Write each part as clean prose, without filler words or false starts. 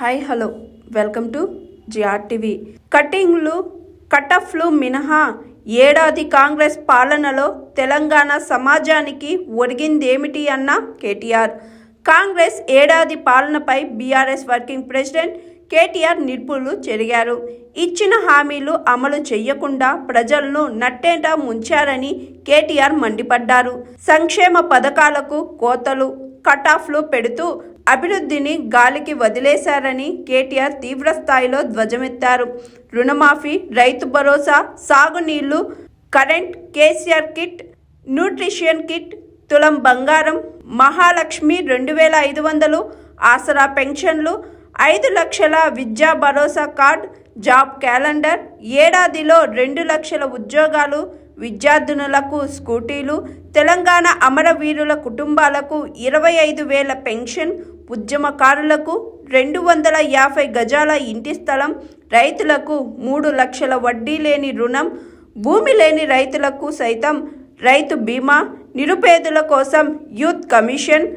Hi hello welcome to GRTV. కటింగ్లు కటఫ్లు మినహా ఏడాది కాంగ్రెస్ పాలనలో తెలంగాణ సమాజానికి ఒరిగిందేమిటి అన్న కేటీఆర్. కాంగ్రెస్ ఏడాది పాలనపై బీఆర్ఎస్ వర్కింగ్ ప్రెసిడెంట్ కేటీఆర్ నిప్పులు చెరిగారు. ఇచ్చిన హామీలు అమలు చేయకుండా ప్రజలను నట్టేట ముంచారని కేటీఆర్ మండిపడ్డారు. సంక్షేమ పథకాలకు కోతలు కటాఫ్లు పెడుతూ అభివృద్ధిని గాలికి వదిలేశారని కేటీఆర్ తీవ్రస్థాయిలో ధ్వజమెత్తారు. రుణమాఫీ, రైతు భరోసా, సాగునీళ్లు, current, KCR kit, nutrition kit, తులం బంగారం, మహాలక్ష్మి 2500, ఆసరా పెన్షన్లు, 5 లక్షల విద్యా భరోసా కార్డ్, జాబ్ క్యాలెండర్, ఏడాదిలో 2 లక్షల ఉద్యోగాలు, విద్యార్థినులకు స్కూటీలు, తెలంగాణ అమరవీరుల కుటుంబాలకు 25,000 పెన్షన్, ఉద్యమకారులకు 250 గజాల ఇంటి స్థలం, రైతులకు 3 లక్షల వడ్డీ లేని రుణం, భూమి లేని రైతులకు సైతం రైతు బీమా, నిరుపేదల కోసం యూత్ కమిషన్,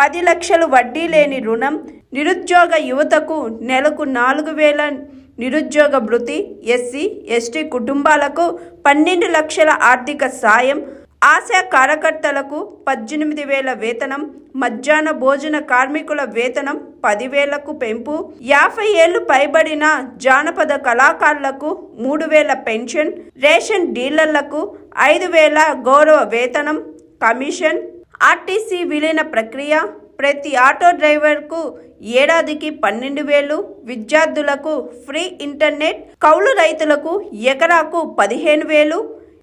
10 లక్షలు వడ్డీ లేని రుణం, నిరుద్యోగ యువతకు నెలకు 4,000 నిరుద్యోగ భృతి, ఎస్సీ ఎస్టీ కుటుంబాలకు 12 లక్షల ఆర్థిక సాయం, ఆశా కార్యకర్తలకు 18,000 వేతనం, మధ్యాహ్న భోజన కార్మికుల వేతనం 10,000కు పెంపు, 50 ఏళ్లు పైబడిన జానపద కళాకారులకు 3,000 పెన్షన్, రేషన్ డీలర్లకు 5,000 గౌరవ వేతనం, కమిషన్, ఆర్టీసీ విలీన ప్రక్రియ, ప్రతి ఆటో డ్రైవర్కు ఏడాదికి 12,000, విద్యార్థులకు ఫ్రీ ఇంటర్నెట్, కౌలు రైతులకు ఎకరాకు 15,000.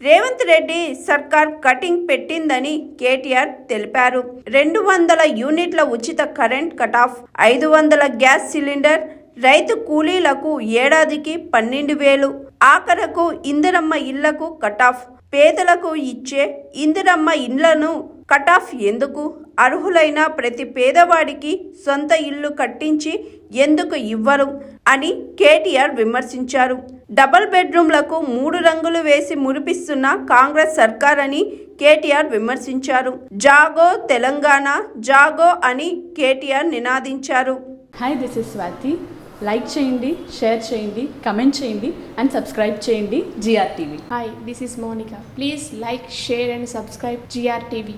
రేవంత్ రెడ్డి సర్కార్ కటింగ్ పెట్టిందని కేటీఆర్ తెలిపారు. 200 యూనిట్ల ఉచిత కరెంట్ కటాఫ్, 500 గ్యాస్ సిలిండర్, రైతు కూలీలకు ఏడాదికి 12,000, ఆఖరకు ఇందిరమ్మ ఇళ్లకు కటాఫ్. పేదలకు ఇచ్చే ఇందిరమ్మ ఇళ్లను కటాఫ్ ఎందుకు? అర్హులైన ప్రతి పేదవాడికి సొంత ఇల్లు కట్టించి ఎందుకు ఇవ్వరు అని కేటీఆర్ విమర్శించారు. డబుల్ బెడ్రూమ్లకు 3 రంగులు వేసి మురిపిస్తున్న కాంగ్రెస్ సర్కార్ అని కేటీఆర్ విమర్శించారు. జాగో తెలంగాణ, జాగో అని కేటీఆర్ నినాదించారు. Hi, this is Swathi. Like చేయండి, షేర్ చేయండి, కమెంట్ చేయండి అండ్ సబ్స్క్రైబ్ చేయండి GRTV. Hi, this is Monica. Please like, share and subscribe GRTV.